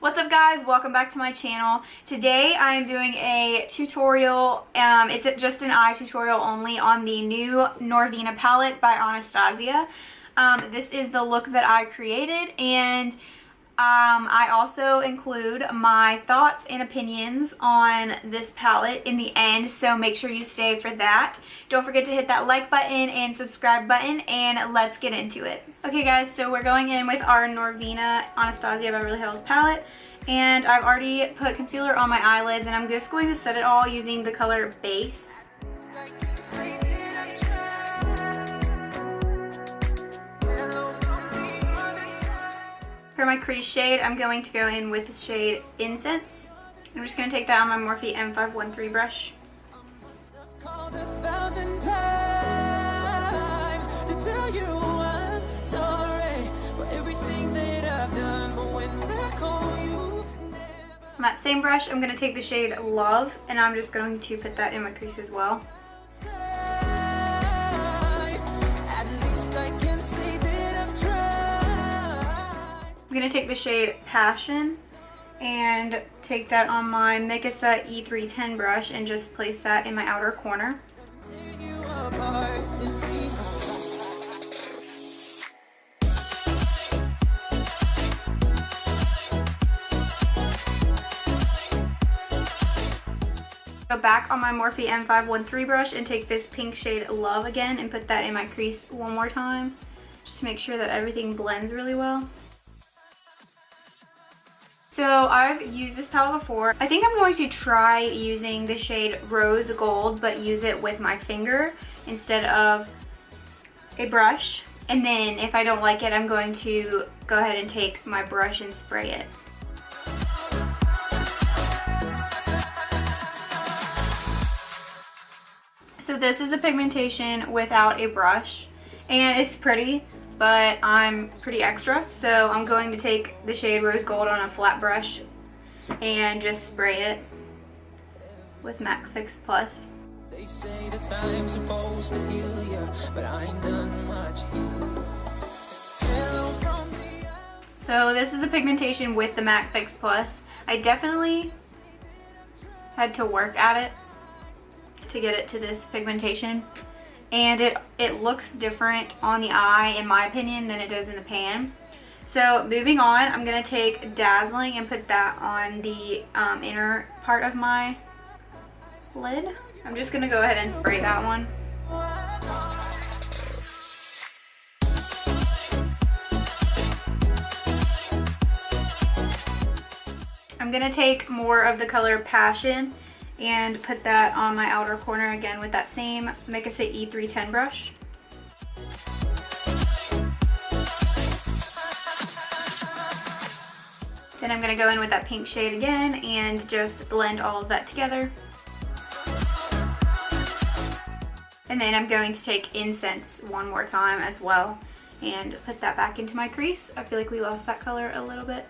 What's up guys, welcome back to my channel. Today I am doing a tutorial, it's just an eye tutorial only on the new Norvina palette by Anastasia. This is the look that I created, and I also include my thoughts and opinions on this palette in the end, so make sure you stay for that. Don't forget to hit that like button and subscribe button, and let's get into it. Okay guys, so we're going in with our Norvina Anastasia Beverly Hills palette, and I've already put concealer on my eyelids, and I'm just going to set it all using the color Base. For my crease shade, I'm going to go in with the shade Incense. I'm just going to take that on my Morphe M513 brush. On that same brush, I'm going to take the shade Love, and I'm just going to put that in my crease as well. I'm going to take the shade Passion and take that on my Mikasa E310 brush and just place that in my outer corner. Go back on my Morphe M513 brush and take this pink shade Love again and put that in my crease one more time, just to make sure that everything blends really well. So I've used this palette before. I think I'm going to try using the shade Rose Gold, but use it with my finger instead of a brush. And then if I don't like it, I'm going to go ahead and take my brush and spray it. So this is the pigmentation without a brush, and it's pretty, but I'm pretty extra, so I'm going to take the shade Rose Gold on a flat brush and just spray it with MAC Fix Plus. They say the time's supposed to heal you, but I ain't done much here. So this is the pigmentation with the MAC Fix Plus. I definitely had to work at it to get it to this pigmentation, and it looks different on the eye, in my opinion, than it does in the pan. So moving on, I'm going to take Dazzling and put that on the inner part of my lid. I'm just going to go ahead and spray that one. I'm going to take more of the color Passion and put that on my outer corner again with that same Mikasa E310 brush. Then I'm going to go in with that pink shade again and just blend all of that together. And then I'm going to take Incense one more time as well and put that back into my crease. I feel like we lost that color a little bit.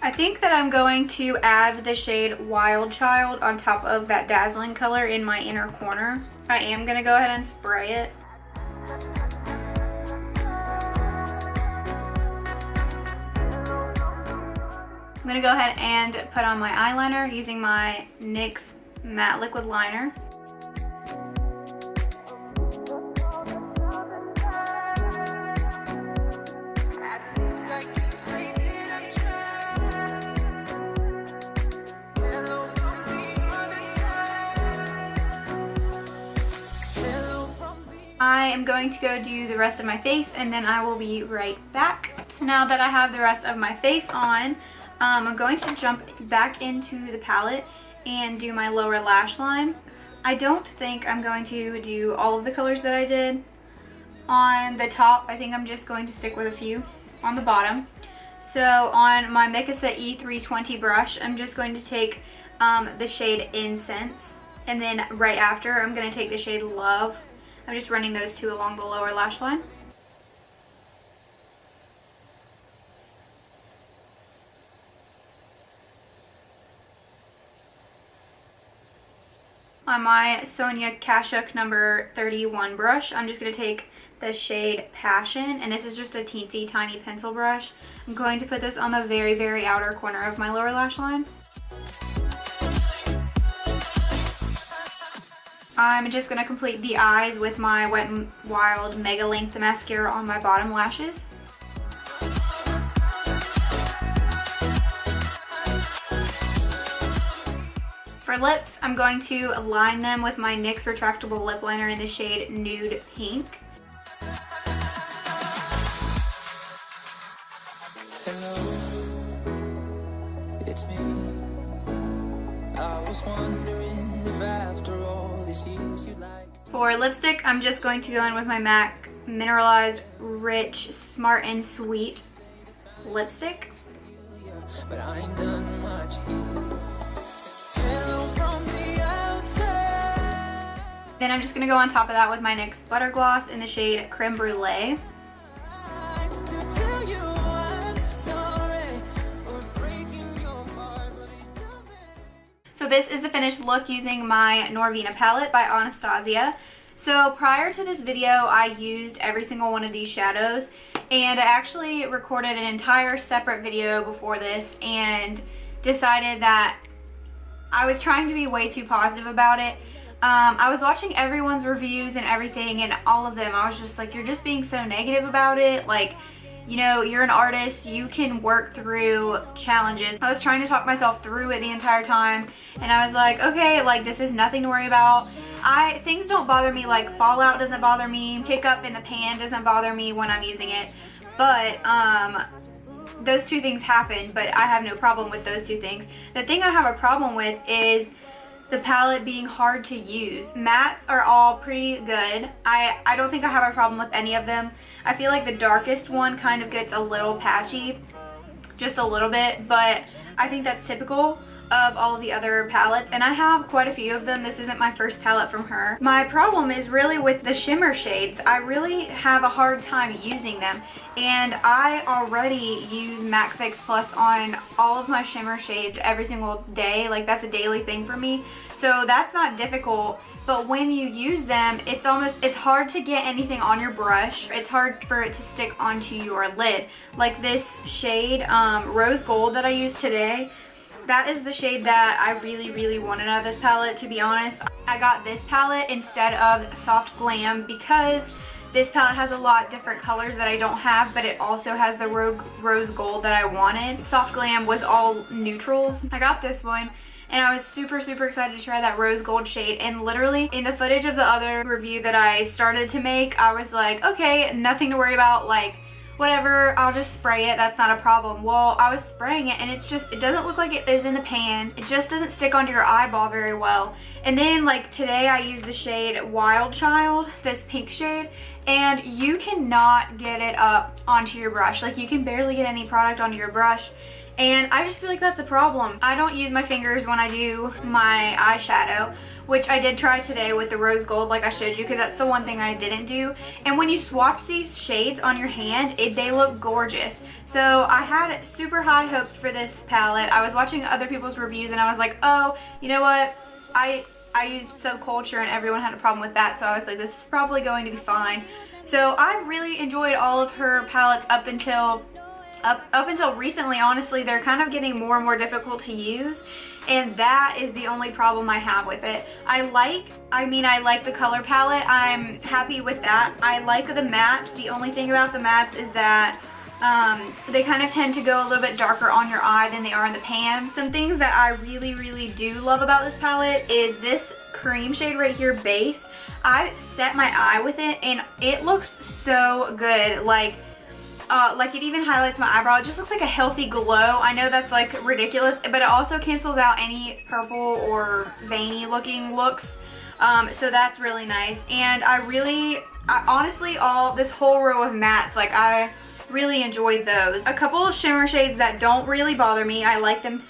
I think that I'm going to add the shade Wild Child on top of that Dazzling color in my inner corner. I am going to go ahead and spray it. I'm going to go ahead and put on my eyeliner using my NYX Matte Liquid Liner. I am going to go do the rest of my face, and then I will be right back. So now that I have the rest of my face on, I'm going to jump back into the palette and do my lower lash line. I don't think I'm going to do all of the colors that I did on the top. I think I'm just going to stick with a few on the bottom. So on my Mikasa E320 brush, I'm just going to take the shade Incense, and then right after I'm going to take the shade Love. I'm just running those two along the lower lash line. on my Sonia Kashuk number 31 brush. I'm just going to take the shade Passion, and this is just a teensy tiny pencil brush. I'm going to put this on the very, very outer corner of my lower lash line. I'm just going to complete the eyes with my Wet n Wild Mega Length Mascara on my bottom lashes. For lips, I'm going to line them with my NYX Retractable Lip Liner in the shade Nude Pink. It's me. I was wondering if after all these years you like. For lipstick, I'm just going to go in with my MAC Mineralized Rich Smart and Sweet lipstick. But I ain't done much here. Hello from the outside. Then I'm just going to go on top of that with my NYX Butter Gloss in the shade Creme Brulee. So this is the finished look using my Norvina palette by Anastasia. So prior to this video, I used every single one of these shadows, and I actually recorded an entire separate video before this and decided that I was trying to be way too positive about it. I was watching everyone's reviews and everything, and all of them, I was just like, you're just being so negative about it. Like, you know, you're an artist, you can work through challenges. I was trying to talk myself through it the entire time, and I was like, okay, like, this is nothing to worry about. Things don't bother me, like fallout doesn't bother me, hiccup in the pan doesn't bother me when I'm using it. But, those two things happen, but I have no problem with those two things. The thing I have a problem with is the palette being hard to use. Mattes are all pretty good. I don't think I have a problem with any of them. I feel like the darkest one kind of gets a little patchy, just a little bit, but I think that's typical of all of the other palettes, and I have quite a few of them. This isn't my first palette from her. My problem is really with the shimmer shades. I really have a hard time using them, and I already use MAC Fix Plus on all of my shimmer shades every single day. Like, that's a daily thing for me, so that's not difficult. But when you use them, it's hard to get anything on your brush. It's hard for it to stick onto your lid. Like this shade, Rose Gold, that I used today, that is the shade that I really, really wanted out of this palette, to be honest. I got this palette instead of Soft Glam because this palette has a lot different colors that I don't have, but it also has the Rose Gold that I wanted. Soft Glam was all neutrals. I got this one, and I was super, super excited to try that Rose Gold shade, and literally in the footage of the other review that I started to make, I was like, okay, nothing to worry about, like, whatever, I'll just spray it, that's not a problem. Well, I was spraying it, and it doesn't look like it is in the pan. It just doesn't stick onto your eyeball very well. And then, like, today I used the shade Wild Child, this pink shade, and you cannot get it up onto your brush. Like, you can barely get any product onto your brush, and I just feel like that's a problem. I don't use my fingers when I do my eyeshadow, which I did try today with the Rose Gold like I showed you, because that's the one thing I didn't do. And when you swatch these shades on your hand, they look gorgeous. So I had super high hopes for this palette. I was watching other people's reviews, and I was like, oh, you know what? I used Subculture, and everyone had a problem with that, so I was like, this is probably going to be fine. So I really enjoyed all of her palettes up until recently. Honestly, they're kind of getting more and more difficult to use, and that is the only problem I have with it. I like the color palette. I'm happy with that. I like the mattes. The only thing about the mattes is that they kind of tend to go a little bit darker on your eye than they are in the pan. Some things that I really, really do love about this palette is this cream shade right here, Base. I set my eye with it, and it looks so good. Like it even highlights my eyebrow. It just looks like a healthy glow. I know that's like ridiculous, but it also cancels out any purple or veiny looking looks. So that's really nice. And I honestly, this whole row of mattes, like, I really enjoyed those. A couple of shimmer shades that don't really bother me. I like them.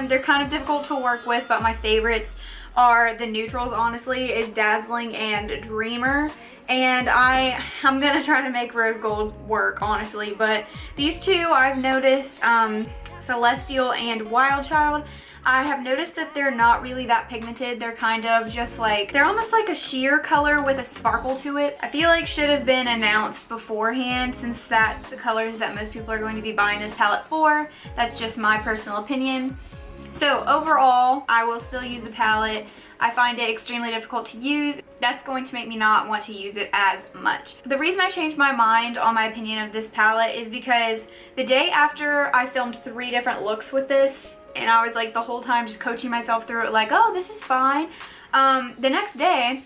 They're kind of difficult to work with, but my favorites are the neutrals, honestly, is Dazzling and Dreamer. And I'm gonna try to make Rose Gold work, honestly, but these two I've noticed, Celestial and Wild Child, I have noticed that they're not really that pigmented. They're kind of just like, they're almost like a sheer color with a sparkle to it. I feel like should have been announced beforehand, since that's the colors that most people are going to be buying this palette for. That's just my personal opinion. So overall, I will still use the palette. I find it extremely difficult to use. That's going to make me not want to use it as much. The reason I changed my mind on my opinion of this palette is because the day after I filmed 3 different looks with this, and I was like the whole time just coaching myself through it like, oh, this is fine. The next day,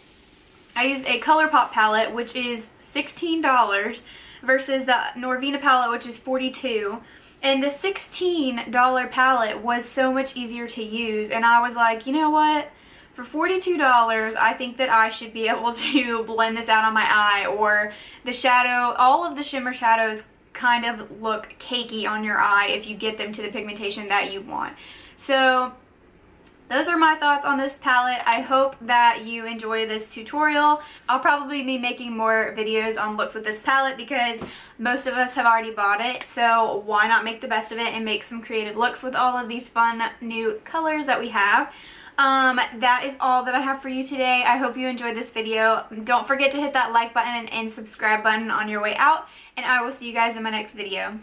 I used a ColourPop palette, which is $16 versus the Norvina palette, which is $42. And the $16 palette was so much easier to use, and I was like, you know what? For $42, I think that I should be able to blend this out on my eye, or the shadow, all of the shimmer shadows kind of look cakey on your eye if you get them to the pigmentation that you want. So those are my thoughts on this palette. I hope that you enjoy this tutorial. I'll probably be making more videos on looks with this palette because most of us have already bought it, so why not make the best of it and make some creative looks with all of these fun new colors that we have. That is all that I have for you today. I hope you enjoyed this video. Don't forget to hit that like button and subscribe button on your way out, and I will see you guys in my next video.